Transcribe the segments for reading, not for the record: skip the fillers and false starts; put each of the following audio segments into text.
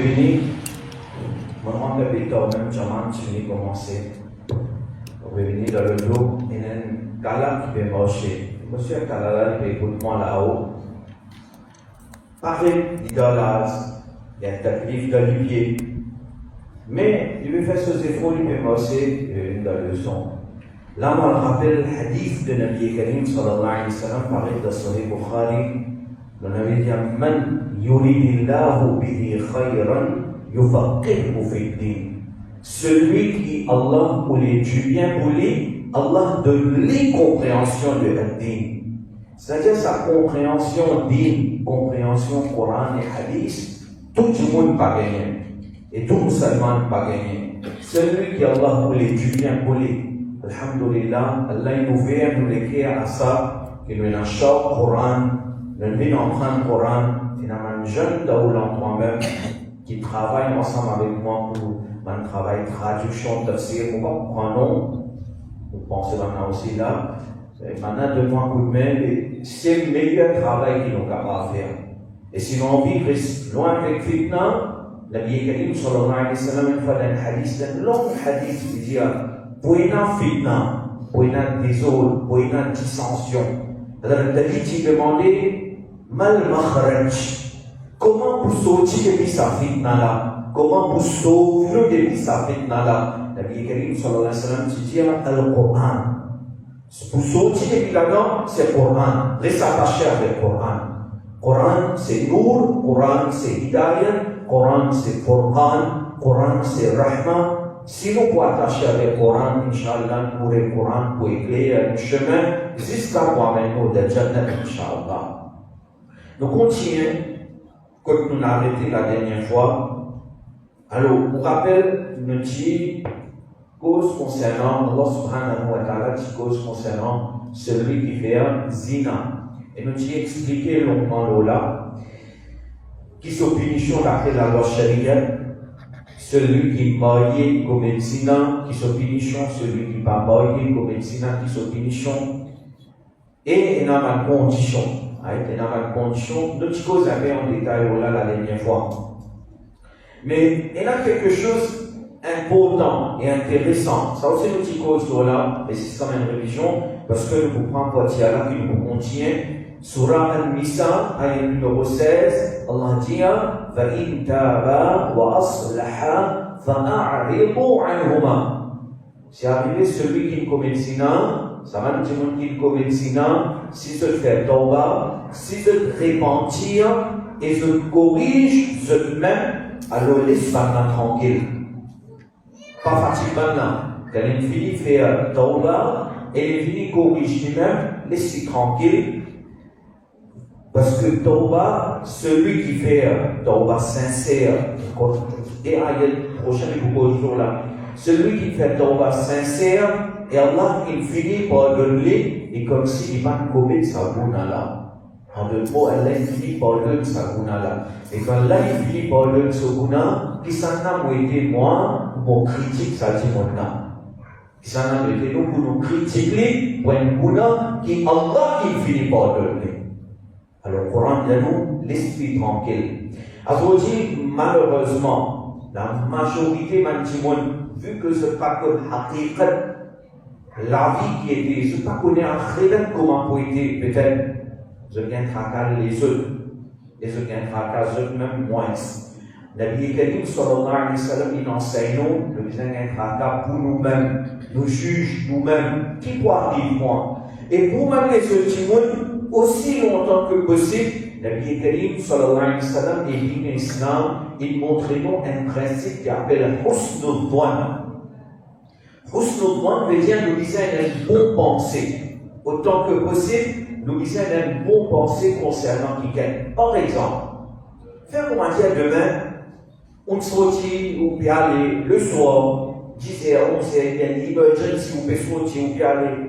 béni, mon nom est Pétor, même Jaman, tu n'es commencé. On va venir dans le dos, il y a un gala qui peut marcher. Monsieur Kalala, il peut écouter moi là-haut. Pareil, il y a un taklif d'Olivier. Mais il veut faire ses efforts, il peut marcher dans le son. Là, on rappelle le hadith de Nabi Karim sallallahu alayhi wa sallam, pareil dans Sahih Bukhari. Le Nabi dit Man yuridillahu bihi khayran yufaqihu fi din. Celui qui Allah voulait du bien pour lui, Allah donne les compréhensions de ad-din. C'est-à-dire sa compréhension din, compréhension Coran et hadith, tout le monde pas gagné. Et tout musulman pas gagné. Celui qui Allah voulait du bien pour lui. Alhamdulillah, Allah nous vient nous l'écrire à ça, que nous avons un Coran, nous avons un Coran, nous avons un jeune Daoulan moi-même qui travaille ensemble avec moi pour un travail de traduction de tafsir. Pourquoi nous prenons, vous pensez maintenant aussi là, maintenant de moi un coup de main, c'est le meilleur travail qu'ils ont capable de faire. Et si l'envie reste loin avec fitna, Nabi Karim sallallahu alayhi wa sallam, une fois dans un hadith, un long hadith, il dit Poina fitna, poina désol, poina dissension. Alors, David s'est demandé, mal makhraj, comment vous sortir de sa fitna là? Comment vous sauver de sa fitna là? Nabi Karim sallallahu alayhi wa sallam dit Al-Qur'an. Pour sortir de là-dedans, c'est le Coran. Reste attaché avec le Coran. Coran, c'est Nour, Coran, c'est Hidayah, Coran, c'est Furqan, Coran, c'est Rahma. Si nous pouvons attacher avec le Coran, Inch'Allah, pour le Coran, pour éclairer le chemin, jusqu'à moi maintenant de Jannah, Inch'Allah. Nous continuons, comme nous l'avons arrêté la dernière fois. Alors, pour rappel, nous dit cause concernant Allah subhanahu wa ta'ala, cause concernant celui qui fait un zina. Et nous dit expliqué longuement là, qui sont punitions d'après la loi sharia. Celui qui est marié commet zina, qui sont punitions, celui qui n'est pas marié commet zina, qui sont punitions. Et il y a une condition. Il y a une condition. Nous disons en détail là la dernière fois. Mais il y a quelque chose important et intéressant. Ça aussi nous disons là, mais c'est quand même une révision, parce que nous prenons partir là qui nous contient. Surah Al-Nisa, ayat numéro 16, Allah dit فَإِنْ تَابَا وَأَصْلَحَا فَأَعْرِضُوا عَنْهُمَا. C'est arrivé celui qui commet le zina, ça va nous dire qu'il commet le zina, si se fait tawba, si se repentir et se corrige eux-mêmes, alors laisse-moi tranquille. Pas facilement, quand il finit de faire tawba et il finit de corriger lui-même, laisse-le tranquille. Parce que Tawba, celui qui fait Tawba sincère, et ayat prochaine jour là, celui qui fait Tawba sincère, et Allah il finit par donner, et comme s'il va commettre sa guna là. En deux mots, Allah il finit par donner sa guna là. Et quand Allah il finit par donner sa guna, qui s'en a été moi, mon critique, ça dit mon âme. Qui s'en a été nous pour nous critiquer, pour une guna qui Allah il finit par donner. Alors, le Coran nous l'esprit tranquille. Alors, dit, malheureusement, la majorité, vu que ce n'est pas que la vie qui était, je ne sais pas connaître un comment pour être, peut-être, je viens traquer les autres, et je viens traquer les autres, même moins. Nabi Karim sallallahu alayhi wa sallam, il enseigne nous, le besoin d'un traquer pour nous-mêmes, nous juge nous-mêmes, qui peut arriver moi. Et pour même les autres, aussi longtemps que possible, Nabi Karim sallallahu alayhi wa sallam et l'islam, il montre nous un principe qui appelle Husnul Dhan. Husnul Dhan veut dire nous disons une bonne pensée. Autant que possible, nous disons une bonne pensée concernant quelqu'un. Par exemple, faire comment dire demain, on sortit ou peut aller le soir, 10h, 11h, il y a une emergency, ou peut sortir ou peut aller.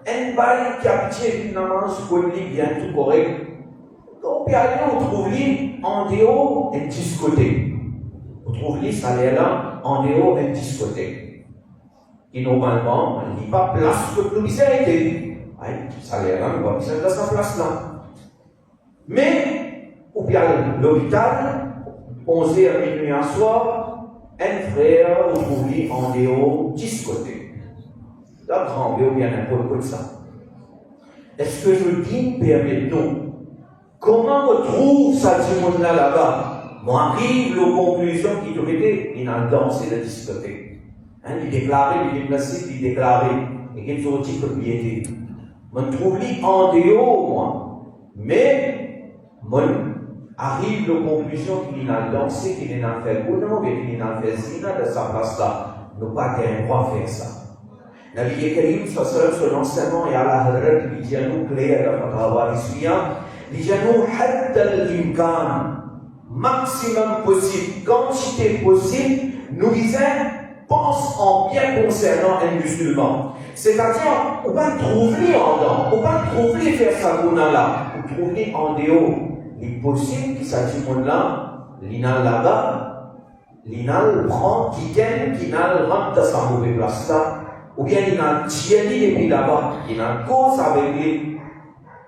Un bail qui a pitié évidemment, ce qu'on lit bien tout correct. Donc, puis aller, on trouve lui en dehors une discothèque. On trouve lui, ça allait là, en dehors une discothèque. Et normalement, il n'y a pas place pour nous été. Ça allait là, on va besoin de sa place là. Mais, ou bien l'hôpital, 11h à minuit un soir, un frère ou trouvé en dehors, discothèque. Là, grand ou bien n'importe quoi de ça. Est-ce que je dis, permettons, comment on trouve ça, ce monde-là là-bas? Moi, arrive la conclusion qui te dit, il a dansé la discothèque. Hein, il déclarait, il déplacé, il déclarait. Et qu'il faut dire que piété. Je trouve lui en dehors, moi. Mais, moi, arrive la conclusion qu'il a dansé, qu'il a fait boulot, qu'il a fait zina de sa place là. Nous pas qu'un droit faire ça. Nabi Karim, son enseignement et à la hadrat, il dit à nous clair, il dit à nous, hatta l'imkan, maximum possible, quantité possible, nous disons, pense en bien concernant un musulman. C'est-à-dire, on va trouver en dedans, on va trouver faire ça là, on trouver en dehors. Il est possible que ça dit là, l'inal là-bas, l'inal prend, qui gagne, qui n'al rentre dans sa mauvaise place là, ou bien il a tiré et puis là-bas, il a cause avec lui,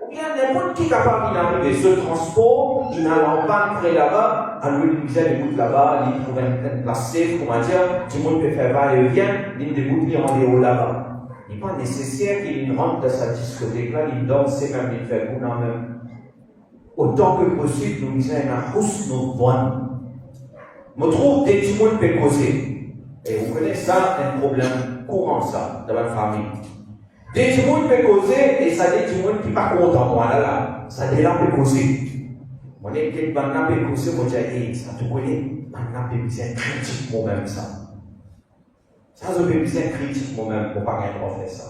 ou bien n'importe qui est capable d'arriver ce transport, il a l'empanne près là-bas, à lui il disait écoute là-bas, il trouve une place safe, comment dire, tout le monde peut faire va et vient, il déboute, il rendez-vous là-bas. Il n'est pas nécessaire qu'il rentre dans sa discothèque là, il danse, même il fait coup dans même. Autant que possible, nous disons, un housse nous voit. Je trouve des petits monde peut causer. Et vous connaissez ça, un problème courant, ça, dans votre famille. Des petits monde peut causer, et ça, des petits monde qui ne sont pas contents, moi, là. Ça, des gens peut causer. Moi, les gens peut causer, moi, je dis, ça, tu connais, maintenant, peut besoin critique, moi-même, ça. Ça, je peux besoin critique, moi-même, pour pas qu'on faire ça.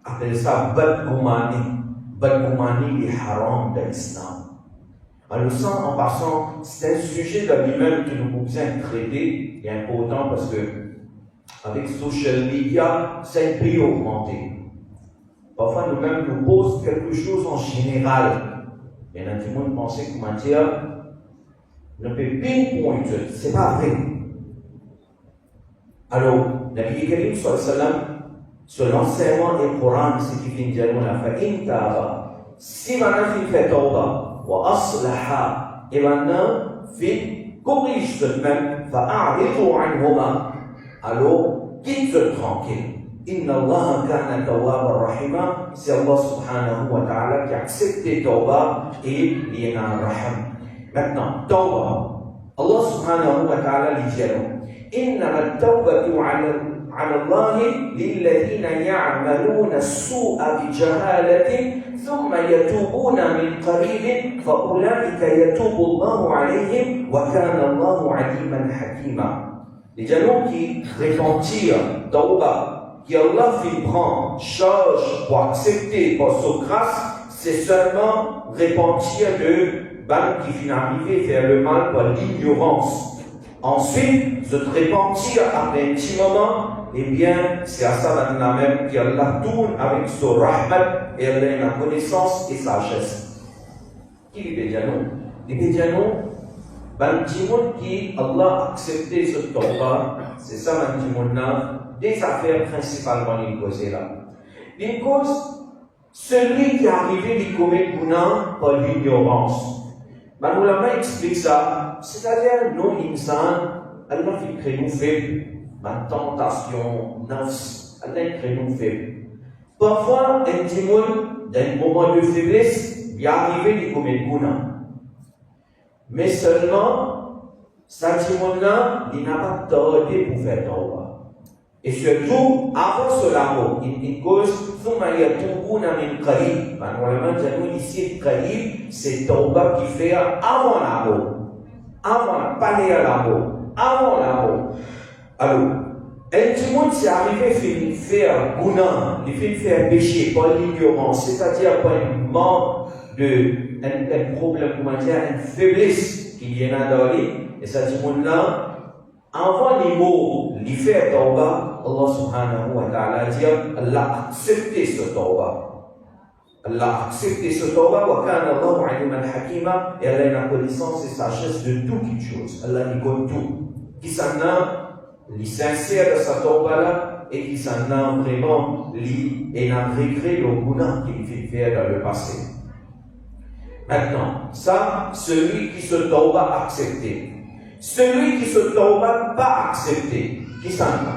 Appelle ça, bad goumani. Bad goumani est haram de l'islam. En le sens, en passant, c'est un sujet de lui-même que nous pouvons traiter, et important parce que, avec social media, c'est un pays augmenté. Parfois, nous-mêmes nous posons quelque chose en général. Il y en a tout le monde pense que, comment dire, ne peut pinpoint, c'est pas vrai. Alors, Nabi Karim sallam, sur l'enseignement du Coran, c'est qui vient dire, on a fait une taba. Si maintenant il fait tauba, وأصلح إبنا في corrige même فأعرضوا عنهما alors quitte tranquille إن الله كان توابا رحيما c'est Allah subhanahu wa ta'ala qui accepte les tawbas et il y en a un rahim. Maintenant tawba Allah subhanahu wa ta'ala lui dit إنما التوبة على الله للذين يعملون السوء بجهالة ثم يتوبون من قريب فأولئك يتوب الله عليهم وكان الله عليما حكيما. Les gens qui repentirent tawba, qui Allah fait prendre charge pour accepter par sa grâce, c'est seulement repentir de ban qui finit arriver faire le mal par l'ignorance. Ensuite, se repentir après un petit moment, eh bien, c'est à ça même qu'Allah tourne avec son rahmat et Allah la connaissance et sagesse. Qui est Bédianon? Les Bédianon, ben, Timon qui Allah a accepté ce tawba, c'est ça, ben, Timon-là, des affaires principalement une cause là. Une cause, celui qui est arrivé à commettre guna par l'ignorance. Ben, nous l'avons expliqué ça, c'est-à-dire, nous, insan, Allah fait créer nous faibles. Ma tentation, nafs, Allah crée nous faibles. Parfois, un timon, d'un moment de faiblesse, il arrive à commettre guna. Mais seulement, ce timon-là, il n'a pas tardé pour faire tawba. Et surtout, avant cela, il cause, thumma yatubuna min qarib. Normalement, nous ici, qarib, c'est tawba qui fait avant l'amour. Avant, pas lié à l'amour. Avant l'amour. Alors, un petit monde s'est arrivé à faire guna, il fait faire péché par l'ignorance, c'est-à-dire par un manque un problème, comment dire, une faiblesse qu'il y en a dans lui, et ce petit monde-là, avant les mots, il fait tawba, Allah subhanahu wa ta'ala dit, Allah a accepté ce tawba. Allah a accepté ce tawba, wa kana Allahu aliman hakima, et Allah a la connaissance et sagesse de toute chose. Allah y connaît tout. Qui s'en a les sincères de sa tawba et qui s'en a vraiment et n'a regret le guna qu'il fait faire dans le passé. Maintenant, ça, celui qui se tawba accepté. Celui qui se tauba pas accepté, qui s'en va.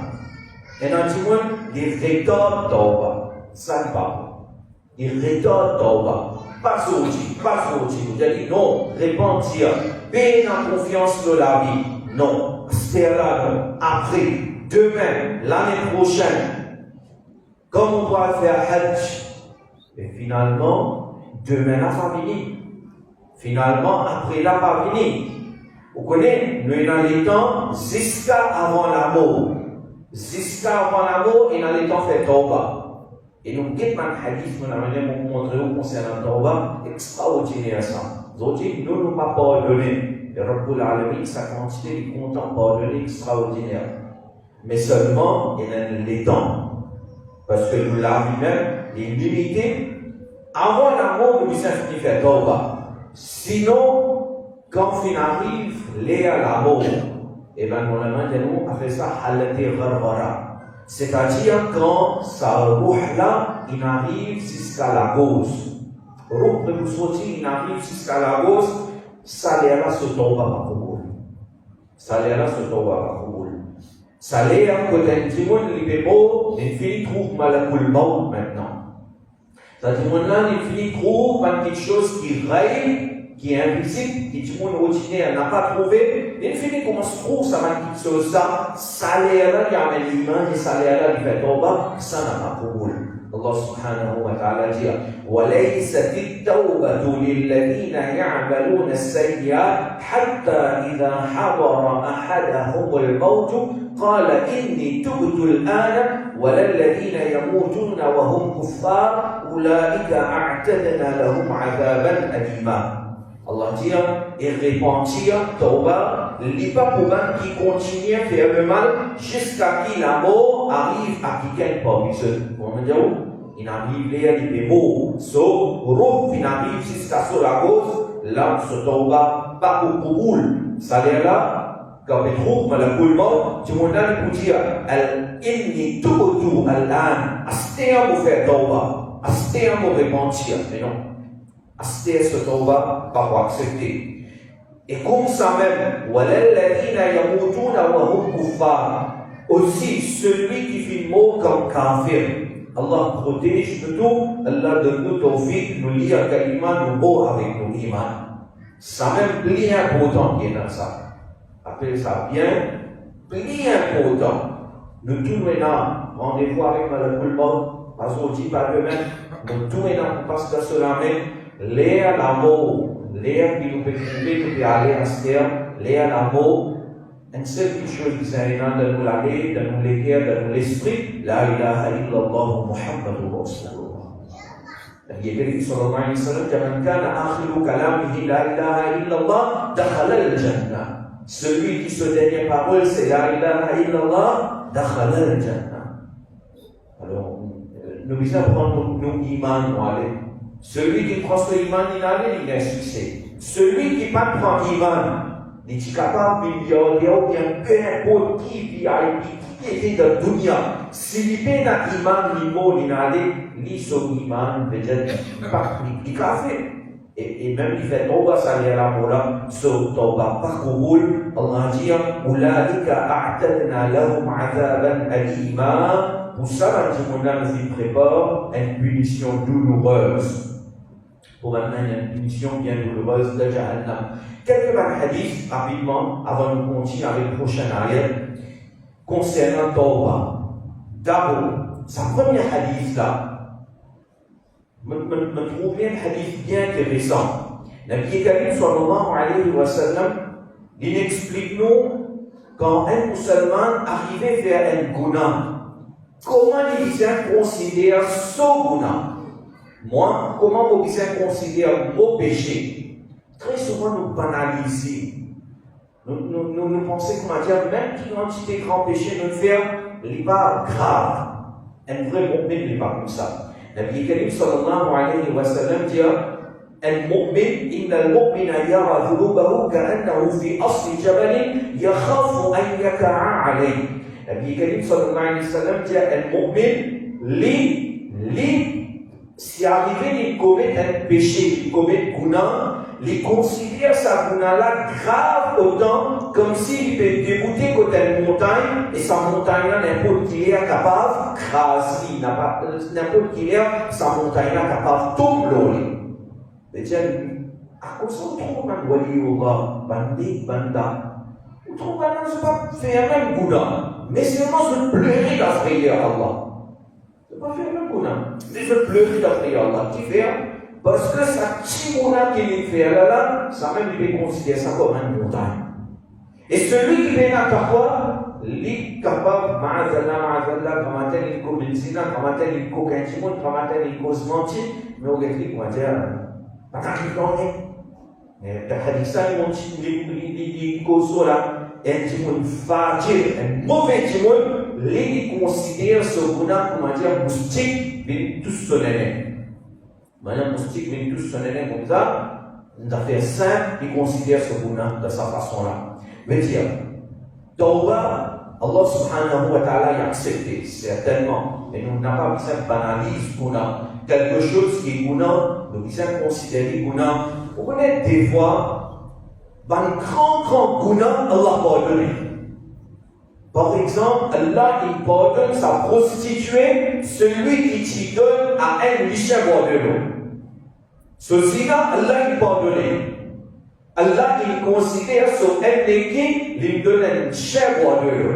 Et dans le monde, il retarde tauba. Ça ne va pas. Il retarde tauba. Pas sorti. Vous allez non, repentir. Paix en confiance de la vie. Non. C'est là, non. Après, demain, l'année prochaine, comme on doit faire Hajj. Et finalement, demain, la famille. Finalement, après la famille. Vous connaissez, nous dans les temps, jusqu'à avant la mort. Jusqu'à avant la mort, et dans les temps, fait tauba. Et nous, qu'est-ce qu'on hadith, nous avons montré au concernant tauba, extraordinaire ça. Nous disons, nous ne pas pardonner. Et Rabbul Alamin, sa quantité, il compte en pardonner extraordinaire. Mais seulement, il y a les temps. Parce que nous l'avons même, il est limité. Avant la mort, nous disons qu'il fait tauba. Sinon, quand on arrive, les à la mort, et bien, nous a fait ça, halati gharvara. C'est-à-dire, quand sa roue là, il arrive jusqu'à la gauche. Roue de Boussoti, il arrive jusqu'à la gauche, ça l'air se tombe à Kaboul. Ça l'air se tombe à Kaboul. Ça l'air, côté du monde, il est beau, il finit trouve malakul maut maintenant. C'est-à-dire, là, il finit trouve quelque chose qui règne, qui est invisible, qui tout le monde ordinaire n'a pas trouvé, il finit comment se trouve ça va quelque chose ça l'air là qui amène l'image et ça l'air là qui fait tomber, ça n'a pas trouvé. Allah subhanahu wa ta'ala dit وَلَيْسَتِ التَّوْبَةُ لِلَّذِينَ يَعْمَلُونَ السَّيِّئَاتِ حَتَّى إِذَا حَضَرَ أَحَدَهُمُ الْمَوْتُ قَالَ إِنِّي تُبْتُ الْآنَ وَلَا الَّذِينَ يَمُوتُونَ وَهُمْ كُفَّارٌ أُولَئِكَ أَعْتَدْنَا لَهُمْ عَذَابًا أَلِيمًا. Allah dit, et repentir, tauba, n'est pas pour un qui continue à faire le mal jusqu'à qui la mort arrive à quelqu'un parmi eux. Comment dire? Il arrive là, il est mort. So, roue, il arrive jusqu'à sur la cause, là, ce tauba, pas pour boule. Ça l'est là, quand il trouve, mais la boule mort, tu m'en as pour dire, il tout autour, al-an, astéa pour faire tauba, astéa pour repentir. Mais non. Astéa ce tauba, pas pour accepter. Et comme ça même, aussi celui qui fait mort comme kafir. Allah protège de tout, Allah donne nous tawfiq, nous lie à kalima, nous beau avec nos iman. Ça même plus important qui est dans ça. Appelez ça bien, plus important. Nous tous maintenant, rendez-vous avec Malakul Maut, parce qu'on dit pas demain, nous tous maintenant, parce que cela même, l'air l'amour, l'air qui nous peut trouver, qui peut aller à ce terre, l'air l'amour, une seule chose qui s'est dans nous la vie, dans nous les cœurs, dans nous l'esprit, la ilaha illallah Muhammadur Rasulullah. Nabi Karim sallallahu alayhi wa sallam dit man kana akhiru kalamihi la ilaha illallah dakhala al-jannah. Celui qui se dernière parole c'est la ilaha illallah dakhala al-jannah. Alors nous devons prendre nos imans nous aller. Celui qui prend ce iman, il a un succès. Celui qui ne prend pas iman, il est capable de milliardaire ou bien peu importe qui vit qui était dans le dunya. S'il n'est pas dans l'iman, il a son iman, peut-être, il a fait. Et même il fait tauba, ça l'est là pour là, sur tauba, pas koboul, Allah dit, Oulaika a'tadna lahum azaban alima. Pour ça, on nous prépare une punition douloureuse. Pour maintenant, il y a une punition bien douloureuse de Jahannam. Quelques hadiths rapidement avant de continuer avec le prochain ayat concernant Tauba. D'abord, sa première hadith là, me trouve un hadith bien intéressant. Nabi Karim sallallahu alayhi wa sallam, il explique nous quand un musulman arrivait à faire un guna. Comment les Christiens considèrent ce guna? Moi, comment les Christiens considèrent mon péché? Très souvent, nous banalisons. Nous pensons qu'on va dire, même si l'entité grand péché nous fait, il n'est pas grave. Un vrai mu'min n'est pas comme ça. Nabi Karim sallallahu alayhi wa sallam dit, المؤمن إن المؤمن يرى ذنوبه كأنه في أصل جبل يخاف أن يقع عليه. Nabi Karim sallallahu alayhi wa sallam dit un mu'min, si arrivé il commet un péché, il commet guna, il considère sa gouna-là grave autant comme s'il peut débouter côté une montagne et sa montagne-là, n'importe qui est capable de craser, n'importe qui est, sa montagne-là capable de tomber. C'est-à-dire, à cause de trop de waliullah, bandi, banda, trop de ne pas faire même gouna, mais seulement se pleurer d'affrayer Allah. Ne pas faire même gouna, mais se pleurer d'affrayer Allah. Qui fait? Parce que sa chimouna qu'il fait là, ça même il peut considérer ça comme une montagne. Et celui qui vient à taqwa, il est capable, ma'azallah, comment il faut benzina, comment il faut kanchimoun, comment il faut se mentir, mais au gâteau, on va dire, pas qu'il en est. Mais le hadith, il cause là, un timoun fajir, un mauvais timoun, il considère ce guna, comment dire, moustique, mais tout solennel. Maintenant, moustique vient tous sonner comme ça, une affaire simple, il considère ce guna de sa façon-là. Mais dire, Tawbah, Allah subhanahu wa ta'ala a accepté, certainement. Mais nous n'avons pas besoin de banaliser guna. Quelque chose qui est guna, nous besoin de considérer guna. Vous connaissez des fois, dans grand guna, Allah pardonne. Par exemple, Allah il pardonne sa prostituée, celui qui t'y donne à un méchant boire de l'eau. Ce zina, Allah il pardonne. Allah il considère son qui il donne un méchant boire de l'eau.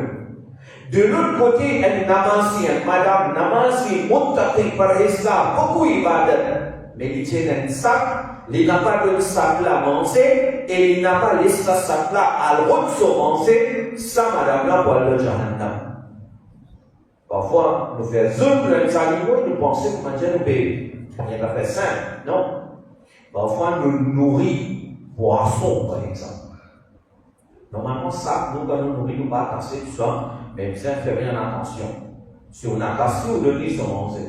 De l'autre côté, un namasi, un madame namasi, muttaqi par Islam, beaucoup ibadat, mais il tient un sac. Il n'a pas de sac là manger et il n'a pas laissé ce sac là à l'autre se manger, ça madame là pour le jahannam. Parfois, nous faisons les animaux et nous pensons que manger nous paye. Il n'y a pas fait simple, non. Parfois, nous nourrit poisson, par exemple. Normalement, ça, nous, quand nous nourrit, nous pas casser tout ça, mais ça ne fait rien attention. Si on a cassé, on donne se manger.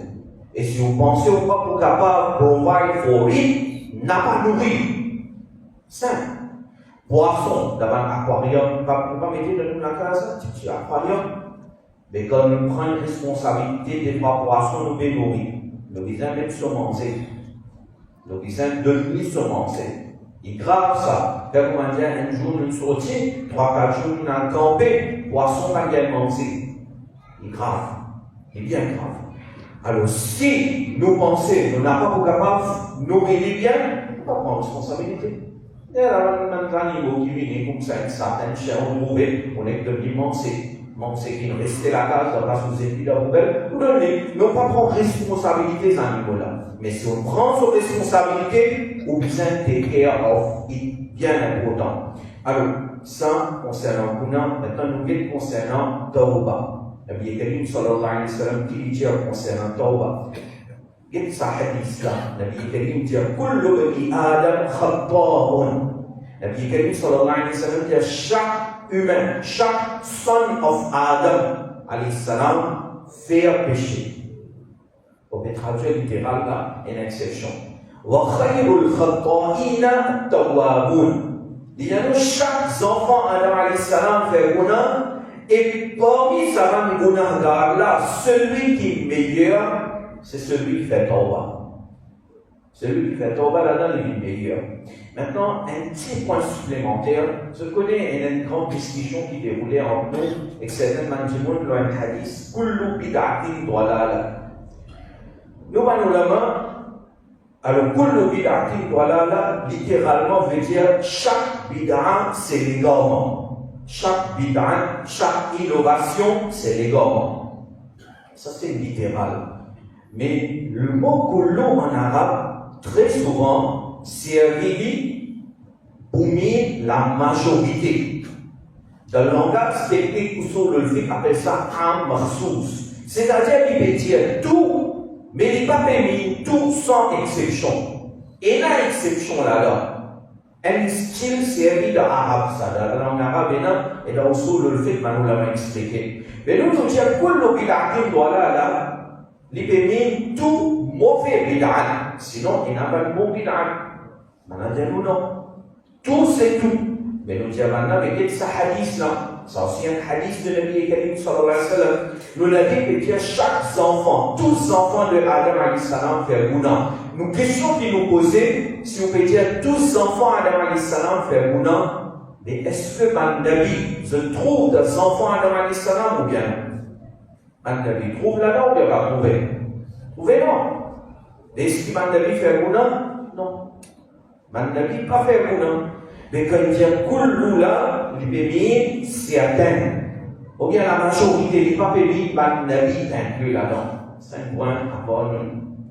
Et si vous pensez ou pas pour capable de provide for it, n'a pas nourri. Simple. Poisson, dans un aquarium, pas mettre dans la case, petit aquarium. Mais quand nous prenons une responsabilité des trois poissons, nous devons nourrir. Nous devons même se manger. Nous devons devenir se manger. Il est grave ça. Quand on dit un jour, nous sortit, 3-4 jours, nous avons campé, poisson pas bien mangé. Il est grave. Il est bien grave. Alors, si nous pensons, nous n'avons pas pour capable de nourrir les biens, nous ne pouvons pas prendre responsabilité. Il y a un animal qui vient comme ça, une certaine chair, on est devenu manger. Manger qui ne restait la case, on passe aux études à poubelle. Nous ne pas prendre responsabilité, ces animaux-là. Mais si on prend son responsabilité, on besoin de take care of it, bien important. Alors, ça, concernant Kuna, maintenant, nous vient concernant Tawbah. Nabi Karim sallallahu alayhi wa sallam qui dit concernant Tawbah. Il y a un hadith là. Nabi Karim dit Kullu bani Adam khatta'un. Nabi Karim sallallahu alayhi wa sallam dit chaque humain, chaque son of Adam alayhi salam fait péché. On peut traduire littéral là, une exception. Wa khayrul khatta'ina at-tawwabun. Disons chaque enfant Adam alayhi salam fait guna. Et parmi sa femme Gunahgar-là, celui qui est meilleur, c'est celui qui fait Tawbah. Celui qui fait Tawbah, là-dedans, il est meilleur. Maintenant, un petit point supplémentaire. Je connais une grande discussion qui déroulait entre nous et certains manjimoun dans un hadith. Kullu bid'atin dalala. Nous, alors, kullu bid'atin dalala, littéralement, veut dire chaque bid'a, c'est l'égarement. Chaque bid'an, chaque innovation, c'est l'égarement. Ça, c'est littéral. Mais le mot kullu en arabe, très souvent, servit pour mettre la majorité. Dans le langage technique, où le fiqh appelle ça am makhsous. C'est-à-dire qu'il peut dire tout, mais il n'est pas permis tout sans exception. Et la exception là-dedans. Un style servi dans l'arabe, ça, dans la langue arabe, et dans le fait, nous l'avons expliqué. Mais nous, nous disons que le bid'atim doit là, il permet tout mauvais bid'at. Sinon, il n'a pas de bon bid'at. Maintenant, nous non. Tout, c'est tout. Mais nous disons maintenant, avec ce hadith-là, c'est aussi un hadith de Nabi Karim sallallahu alayhi wa sallam. Nous l'avons dit que chaque enfant, tous les enfants de Adam alayhi salam fait guna. Une question qui nous posait, si on peut dire tous enfants Adam alayhi salam fait Mouna, mais est-ce que man Nabi se trouve des enfants Adam alayhi salam ou bien man Nabi trouve là-dedans ou bien pas trouver? Trouver non. Mais est-ce que man Nabi fait Mouna? Non. Man Nabi pas fait Mouna. Mais quand il dit Kullu là, il peut c'est atteint. Ou bien la majorité du pape dit man Nabi inclus là-dedans. 5 points à part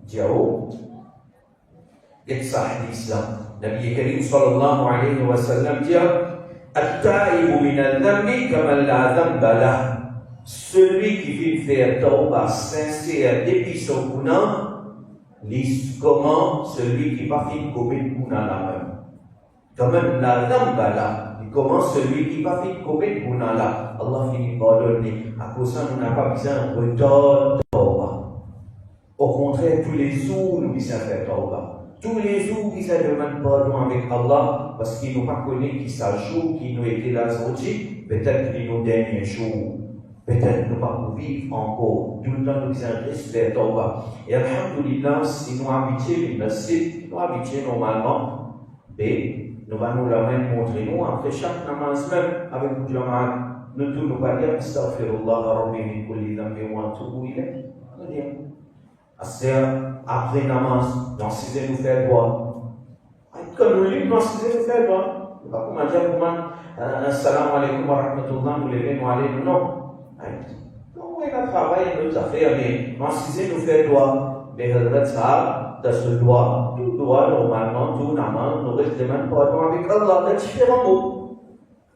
Diao. Et ça hadith là. Nabi Karim sallallahu alayhi wa sallam dit At-ta'ibu min al-dhambi kama la dhamba lah. Celui qui vient faire tawbah sincère depuis son guna, liste comment celui qui va faire commettre guna la même. Kama la dhamba lah. Comment celui qui va faire commettre guna là. Allah finit par donner. À cause ça, nous n'avons pas besoin de retard tawbah. Au contraire, tous les jours, nous besoin faire tawbah. Tous les jours, ils se demandent pardon avec Allah parce qu'ils n'ont pas connu qui s'ajoute, qui nous était là sorti. Peut-être que nos derniers jours, peut-être nous pas vivre encore. Tout le temps, nous disons respect tawbah. Et alhamdulillah, si nous habitués, nous habitués normalement, et nous allons la même montrer nous après chaque namaz même avec le jamaat. Nous tous nous pas dire astaghfirullah rabbi min kulli dhanbin wa atubu ilayh. Nous dire après namaz, dans 6 heures nous faire droit. Quand nous lisons dans 6 heures nous faire droit. Pas comme dire comment assalamu alaikum wa rahmatullah nous lever nous aller non. Non, on a travaillé nos affaires mais dans 6 heures nous faire droit. Mais Hazrat Sahab dans ce droit, tout droit normalement, tout namaz, nous restons même pardon avec Allah dans différents mots.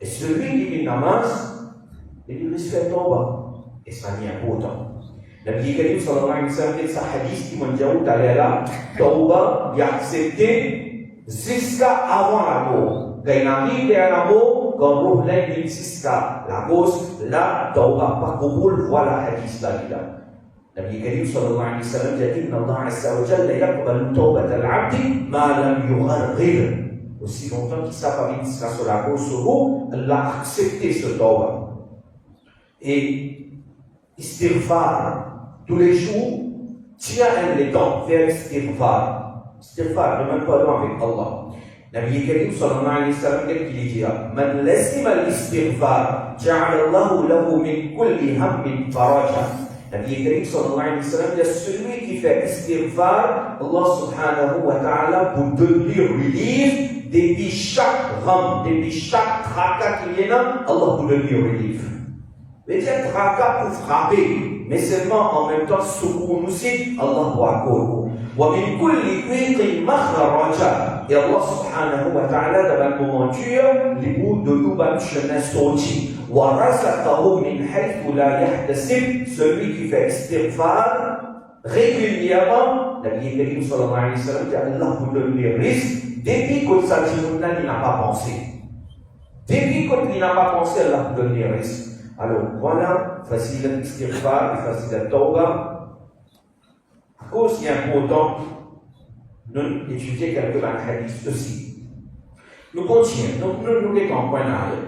Et celui qui dit namaz, il risque faire tawbah. Et ça n'est important. Nabi Karim sallallahu alayhi wa sallam dit sa hadith qui m'a dit là, tawbah est accepté jusqu'à avant la mort. Quand il arrive à la mort, quand roh l'aide jusqu'à la mort, là, tawbah pas qaboul, voilà hadith là. Nabi Karim sallallahu alayhi wa sallam dit inna Allah azza wa jalla yaqbalu tawbat al-'abd ma lam yugharghir. Aussi longtemps qu'il s'est pas mis sur la mort sur vous, Allah a accepté ce tawbah. Et istighfar tous les jours, tiens les temps, faire istighfar. Istighfar, demande pardon avec Allah. Nabi Karim sallallahu alayhi wa sallam, qu'est-ce qu'il dit? Man lazima al-istighfar, ja'ala Allahu lahu min kulli hammin faraja. Nabi Karim sallallahu alayhi wa sallam dit celui qui fait istighfar, Allah subhanahu wa ta'ala pour donner relief depuis chaque ram, depuis chaque tracas qu'il y a, Allah pour donner relief. Mais dire tracas pour frapper. Mais seulement en même temps, secours nous aussi, Allah wa akoukou. Wa min kulli qiqin makhraja. Et Allah subhanahu wa ta'ala, dans le moment les bouts de nous, chemin sorti. Wa razaqahu min haythu la yahtasib. Celui qui fait istighfar régulièrement, Nabi Karim sallallahu alayhi wa sallam dit Allah vous donne les risques. Depuis que ça il n'a pas pensé. Depuis qu'il n'a pas pensé, Allah vous donne les risques. Alors voilà, facile l'istighfar et facile la tawbah. À cause il est important, nous étudier quelques hadiths aussi. Nous continuons, donc nous sommes en point d'arrêt.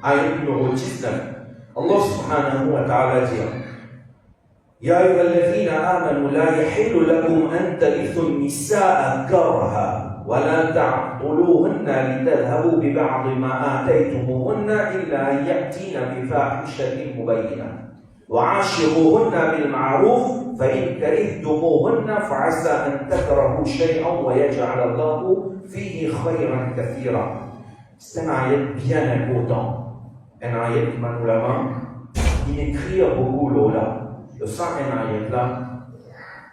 Ayat numéro 19. Allah subhanahu wa ta'ala dit يا أيها الذين آمنوا لا يحل لكم أن ترثوا النساء كرها ولا تعضلوهن لتذهبوا ببعض ما آتيتموهن إلا أن يأتين بفاحشة مبينة وعاشروهن بالمعروف فإن كرهتموهن فعسى أن تكرهوا شيئا ويجعل الله فيه خيرا كثيرا. C'est un ayat bien important, un ayat qui m'a il écrit beaucoup là. Le sang est un ayat là,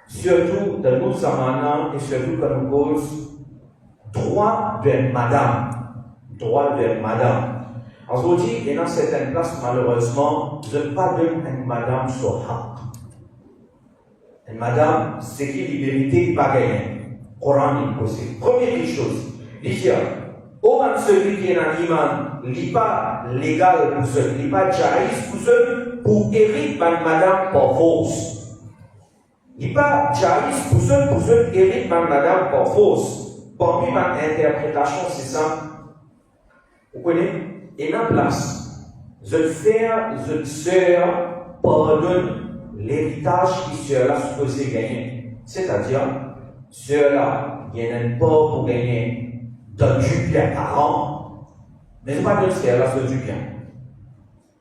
surtout dans nos zamana et surtout quand nous cause droit de madame. Aujourd'hui, il y a certaines places, malheureusement, je ne pas donner une madame sur haq. Une madame, c'est qui l'identité pas gagnée. Coran imposé. Première chose, déjà, au même celui qui est un imam, il n'est pas légal pour ceux, il n'est pas jaïs pour ceux, pour hériter une madame par force. Il n'est pas jaïs pour ceux qui héritent une madame par force. Parmi ma interprétation, c'est ça. Vous connaissez? Et en place, je sœur pardonne l'héritage qui sera supposé gagner. C'est-à-dire, Ceux-là, il y en a pas pour gagner du bien par an, mais ce n'est pas de faire là, c'est du bien.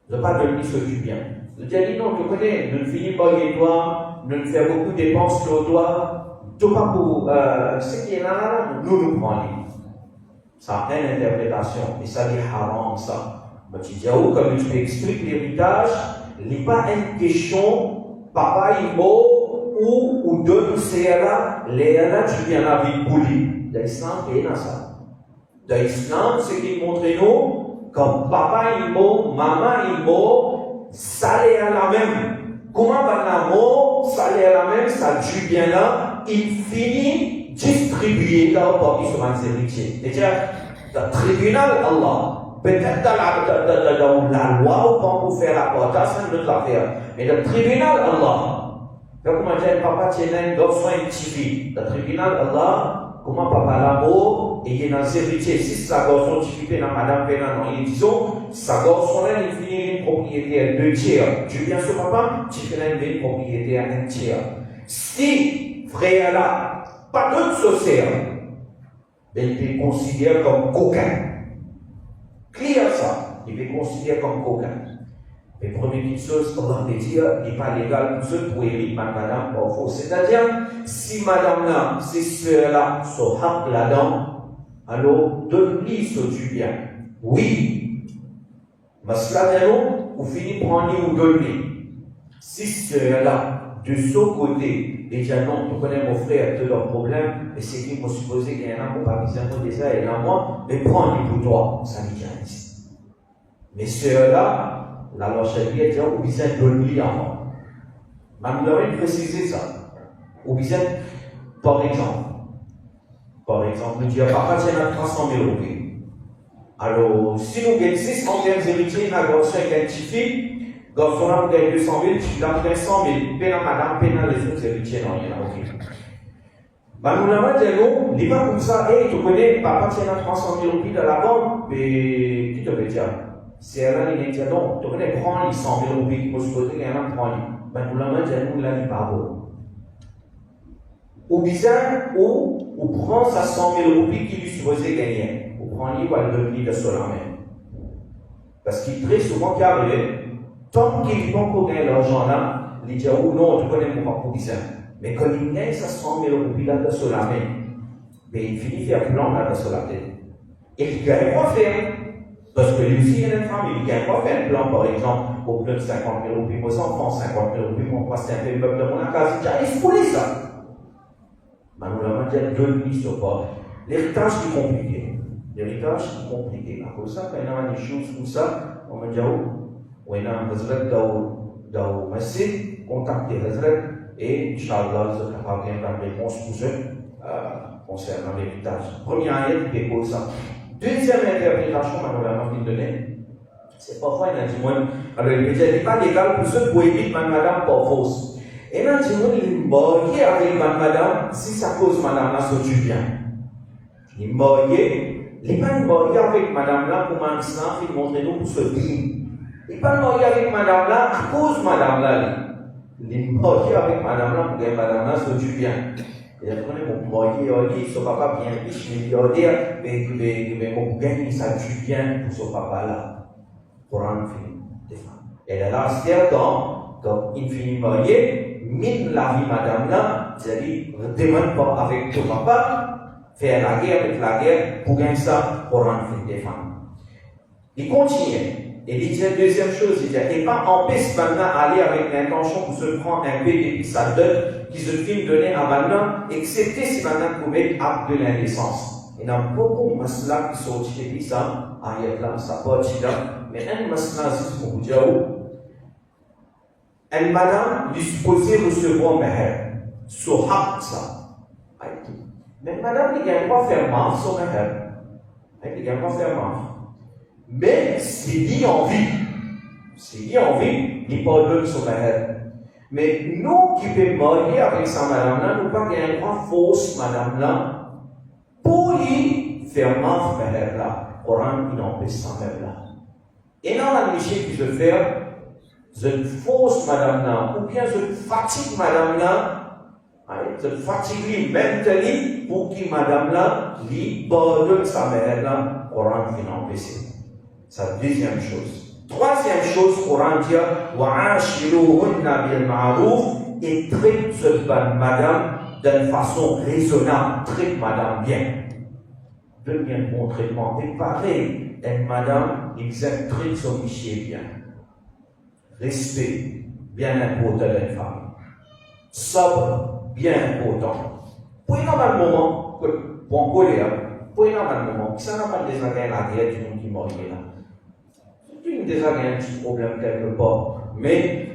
Ce n'est pas de lui, c'est du bien. Je dis non, tu connais, nous ne finissons pas les doigts, nous ne faisons beaucoup de dépenses sur le doigt, tout pas pour ce qui est là, nous prenons. Ça a une interprétation, et ça dit haram, ça. Mais tu dis, comme tu expliques l'héritage, il n'est pas une question, papa il mort, ou deux, c'est là, les là, tu viens la vie pour lui. Dans l'islam, il y a ça. Dans l'islam, ce qui montre nous, comme papa il mort, maman il mort, ça l'est à la même. Comment va la mort, ça l'est à la même, ça tue bien là, il finit distribuer là pour qu'ils soient héritiers. C'est-à-dire, le tribunal Allah, peut-être dans la loi, ou quand vous faites la quota, c'est une autre affaire. Mais le tribunal Allah, comment dire, papa tient un garçon et une petite fille. Le tribunal Allah, comment papa l'amour, et il y a un héritier. Si sa garçon, tu fais dans madame Pénan, non, ils disent, sa garçon là, il finit une propriété à 2 tiers. Tu viens sur papa, tu fais une propriété à 1 tiers. Si, frère là, pas d'autre société, il est considéré comme coquin. Clear ça, il est considéré comme coquin. Mais première petite chose, Allah veut dire, il n'est pas légal pour ceux pour hériter madame par faux. C'est-à-dire, si madame là, ces sœurs-là, sont haq là-dedans, alors donne-lui ce du bien. Oui. Mais cela non, vous finissez par prendre ou donner. Si sœurs-là, de ce côté, déjà non, tu connais mon frère, tous leurs problèmes, et c'est qu'il faut supposer qu'il y en a pour pas qu'ils ont déjà, et là moi, mais prends-les pour toi, ça m'y tient ici. Mais ceux-là, la loi charia dit, ou bien donne-lui avant. Mais nous devons préciser ça. Ou bien, par exemple, nous disons, papa, tu as 300 000 roupies. Alors, si nous gagnons 6 anciens héritiers, nous avons 5 fille, garçon là, vous gagnez 200 000, tu l'as 100 000, pénal madame, pénal les autres héritiers, non, il y en a aucun. Bah, nous l'avons dit, non, il va comme ça, hey, tu connais, papa, tu as 300 000 roupies dans la banque, mais qui te veut dire? Si elle a dit, non, tu connais, prends les 100 000 roupies, il faut se poser, il y en a, prends-les. Bah, nous l'avons dit, nous l'avons pas beau. Ou bizarre, ou prend sa 100 000 roupies qui lui supposait gagner, ou prend lui, ou elle devenir de seul en même. Parce qu'il très souvent, qui arrive, tant qu'il vont pour gagner l'argent là, il dit, oh non, tu connais mon papa bizarre. Mais quand il gagne sa 100 000 roupies là de seul en même, ben, il finit faire plan là de seul en tête. Et il gagne quoi faire? Parce que lui aussi, il a une famille, il gagne quoi faire un plan, par exemple, au plus de 50 000 roupies, mes enfants, 50 000 roupies, mon passer un peu le meuble de mon casa, il faut ça. Mais nous l'avons dit, donne-lui ce pas. L'héritage est compliqué. L'héritage est compliqué. À cause de ça, quand il y a des choses comme ça, on me dit, on a un résultat dans le masjid, contacter le résultat, et Inch'Allah, je vais avoir une réponse pour eux concernant l'héritage. Première ayat qui est comme ça. Deuxième interprétation, malheureusement, qu'il donnait, c'est parfois, il a dit, alors il n'est pas légal pour ceux pour éviter madame par fausse. Et là, tu vois, il est marié avec madame, si ça cause madame là, c'est du bien. Il est marié, il n'est pas marié avec madame là pour un islam, il montre nous pour se dire. Il n'est pas marié avec madame là à cause madame là. Il est marié avec madame là pour que madame là soit du bien. Et après, mon marié, il son papa bien riche, millionnaire, mais mon gagne ça du bien pour son papa là. Pour un film des femmes. Et là, c'est quand il finit marié, mine la vie madame là, c'est-à-dire, ne demande pas avec ton papa, faire la guerre avec la guerre, pour gagner ça, pour rendre film des femmes. Il continue. Et il dit la deuxième chose, il dit, et pas empêche maintenant aller avec l'intention pour se prendre un peu des sa dot qui se filme donner à maintenant, excepté si maintenant commet acte de l'indécence. Il y a beaucoup de maslas qui sont utilisés ça, ayat là, ça pas là, mais un maslas, c'est pour vous dire, une madame est supposée recevoir meher, sur haq ça. Mais madame, il ne gagne pas faire marre sur meher. Il ne gagne pas faire marre. Mais s'il y a envie, il pardonne son meher. Mais nous qui pouvons marier avec sa madame là, nous ne pas gagner pas fausse madame là, pour lui faire marre meher là. Coran, il empêche sa mère là. Et dans la mission qu'il veut faire, je force madame là, ou bien je fatigue madame là, Se fatigue mentally pour que madame là, lui pardonne sa mère là, Coran finit PC. C'est la deuxième chose. Troisième chose, Coran dit, wa'ashiruhunna bil ma'ruf, et traite cette madame d'une façon raisonnable. Traite madame bien. De bien bon traitement. Et pareil, une madame, il traite son monsieur bien. Respect, bien important d'une femme. Sobre, bien important. Pour y avoir un moment, pour colère, pour y avoir un moment, ça n'a pas des agréables à dire du monde qui mort là. C'est une des agréables, un petit problème quelque part. Mais,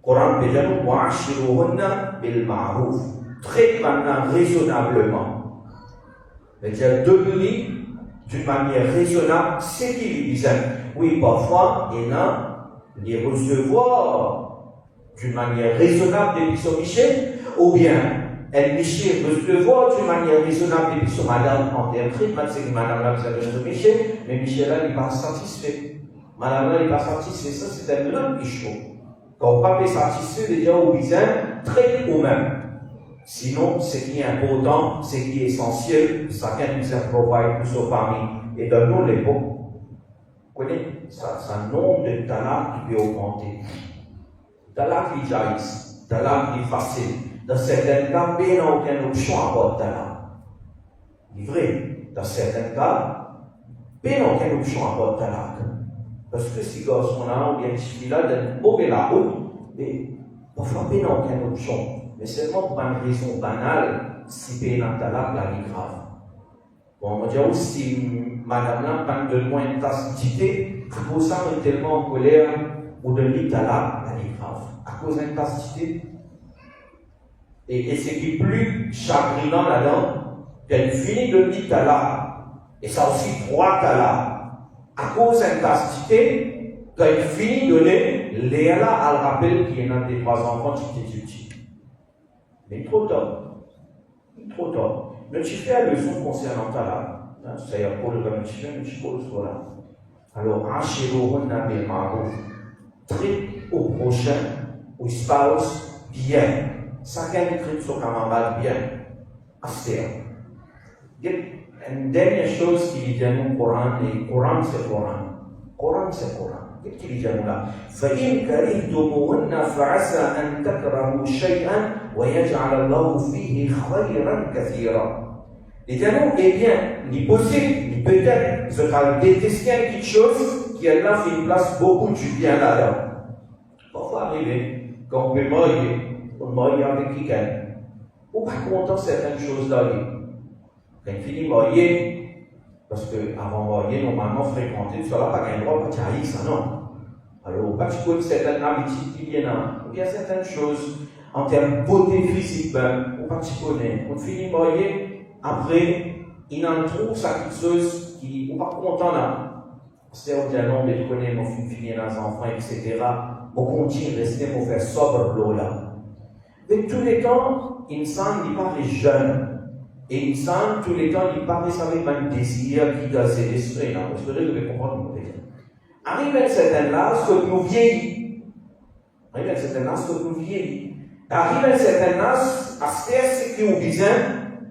Coran dit, wa'ashiruhunna bil ma'ruf. Traite maintenant raisonnablement. C'est-à-dire, devenir d'une manière raisonnable, c'est qui lui disait. Oui, parfois, il y a les recevoir d'une manière raisonnable depuis son Michel, ou bien elle Michel recevoir d'une manière raisonnable depuis son madame en termes de traitement, c'est que madame là, vous avez son Michel, mais Michel là, il n'est pas satisfait. Madame là, il n'est pas satisfait. Ça, c'est un homme qui chaud. Quand on ne peut pas satisfait, déjà, au bizarre, traite au même. Sinon, ce qui est important, ce qui est essentiel, chacun nous a provide pour sa famille. Et dans nos l'époque, vous connaissez, ça un nombre de talents qui peut augmenter. Talent qui jaillissent, talent qui est facile. Dans certains cas, il n'y a aucune option à avoir de talent. C'est vrai. Dans certains cas, il n'y a aucune option à avoir de talent. Parce que si garçon-là, ou bien si là, de mauvais la route, et parfois, il n'y a aucune option. Mais seulement pour une raison banale, si il y a un talent, la vie grave. Bon, on va dire aussi, madame là, quand de moins de tacitité, pour ça, on est tellement en colère, ou de l'itala, la vie grave. À cause d'une tacitité. Et ce qui est plus chagrinant là-dedans, qu'elle finit de l'itala, et ça aussi trois talas. À cause d'une tacitité, quand elle finit de Léala, elle rappelle qu'il y en a des trois enfants qui étaient utiles. Mais trop tard. Trop tard. Mais tu fais la leçon concernant Tala. C'est-à-dire pour le grammaticien, mais tu peux le soir là. Alors, ashiruhunna bil ma'ruf. Traite au prochain, au spouse, bien. Chacun traite son camarade bien. Aster. Une dernière chose qui dit dans le Coran, et le Coran c'est le Coran. Coran c'est le Coran. Qu'est-ce qu'il dit là? فَإِنْ كَرِهْتُمُوهُنَّ فَعَسَىٰ أَنْ تَكْرَهُوا شَيْئًا وَيَجْعَلَ اللَّهُ فِيهِ خَيْرًا كَثِيرًا. Et bien, eh bien, il est possible, il peut-être, vous allez détester quelque chose qui a fait une place beaucoup du bien là-dedans. Parfois arriver, quand on peut marier avec quelqu'un, ou pas content de certaines choses là. Quand il finit marier, parce qu'avant marier, normalement, fréquenter, tu n'as pas qu'un droit pour t'ailler, ça non. Alors, pas tu connais certaines habitudes qui viennent, ou bien certaines choses, en termes de beauté physique, ou pas tu connais. On finit marier, après, il en trouve ça quelque chose qui n'est pas content là. C'est au bien non, mais il connaît mon fils, les enfants, etc. On continue de rester pour faire sobre l'eau là. Mais tous les temps, il semble pas les jeunes. Et il semble tous les temps, il paraît avec un désir qui doit se détruire. Parce que là, je vais comprendre mon désir. Arrive à un certain âge que nous vieillis. Arrive à un certain âge que nous vieillis. Arrive à un certain âge, à faire ce qui est besoin.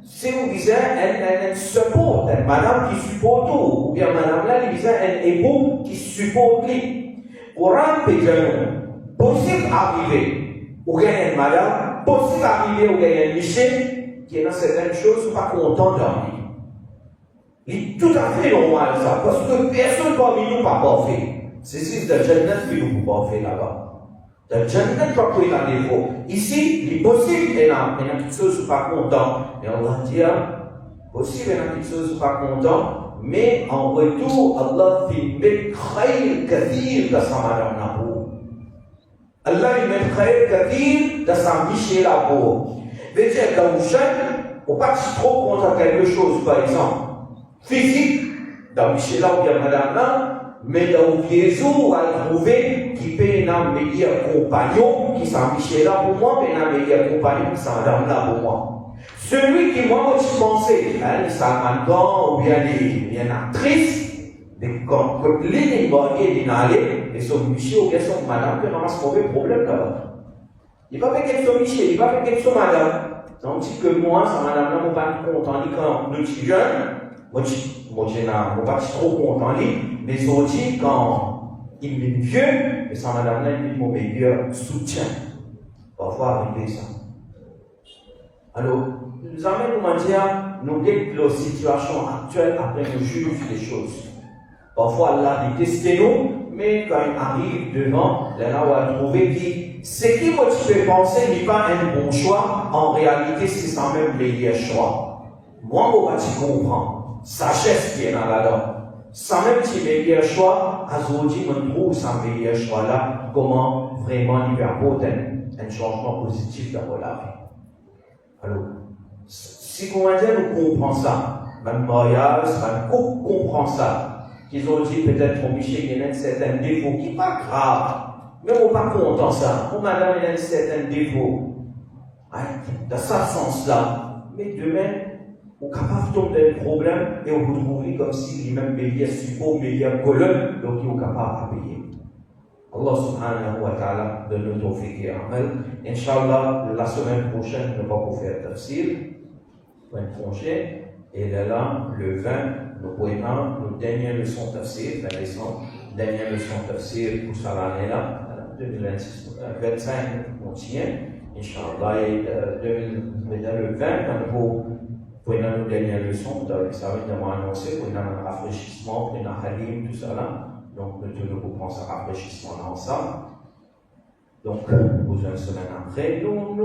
Si vous disiez, elle supporte, une madame qui supporte, ou bien madame là, il disait, un époux qui supporte lui. Pour un pédant, possible arriver, ou gagner une madame, possible arriver, ou gagner un Michel, qui est dans certaines choses, pas content de leur vie. C'est tout à fait normal ça, parce que personne parmi nous n'a pas fait. C'est juste le Jannat qui nous pas fait là-bas. Le Jannat pas pris dans les défaut. Ici, il est possible, il y a quelque chose qui pas content. Et on va dire, possible, il y a quelque chose qui pas content, mais en retour, Allah fait mettre khayr kathir dans sa madame là-haut. Allah il met khayr kathir dans sa Michel là-haut. Veut dire que vous jeune, on pas trop contre quelque chose, par exemple, physique, dans Michel là ou bien madame là, mais dans les jours à trouver qui peut un meilleur compagnon, qui s'en Michel là pour moi, mais un meilleur compagnon qui s'en madame là pour moi. Celui qui, moi, je pensais, il s'en ou bien une actrice, quand les mariés, et son Michel ou bien son madame, qui ramasse mauvais problème là-bas. Il va faire quelque chose, Michel, il va faire quelque chose, madame. Donc, dit que moi, ça, madame, là, je ne suis pas content, quand nous sommes jeunes, moi, je ne suis pas trop content, mais aussi, quand il est vieux, et ça, madame, là, il est mon meilleur soutien. Parfois, arriver ça. Alors, nous amène, comment dire, nous guettons la situation actuelle après nous juger les choses. Parfois, Allah déteste nous, mais quand il arrive devant, là, on va trouver que ce qui motive penser n'est pas un bon choix, en réalité, c'est sans même le meilleur choix. Moi, on va comprendre. Sagesse qui est dans la langue. Sans même le meilleur choix, Azodi me trouve sans meilleur choix là, comment vraiment il peut apporter un changement positif dans la vie. Alors, si comment dire, nous comprenons ça, même mariage, même couple comprend ça, qu'ils ont dit peut-être pour Michel, il y a un certain défaut qui n'est pas grave, mais on n'est pas content ça. Pour madame, il y a un certain défaut. Dans ce sens-là, mais demain, on est capable de tomber dans le problème et on peut trouver comme si les mêmes meilleurs supports, meilleurs colonnes, donc ils sont capables de payer. Allah subhanahu wa ta'ala de nous tawfiq et amal. Inch'Allah, la semaine prochaine, nous allons faire tafsir. La semaine prochaine. Et là, le 20, nous prenons nos dernières leçons tafsir, la dernière leçon tafsir pour cette année-là, 2025, on tient. Inch'Allah, et le 20, nous prenons nos dernières leçons, ça va être annoncé, pour un rafraîchissement, pour un halim, tout ça là. Donc, nous reprendre ce rafraîchissement ensemble. Donc, pour une semaine après, nous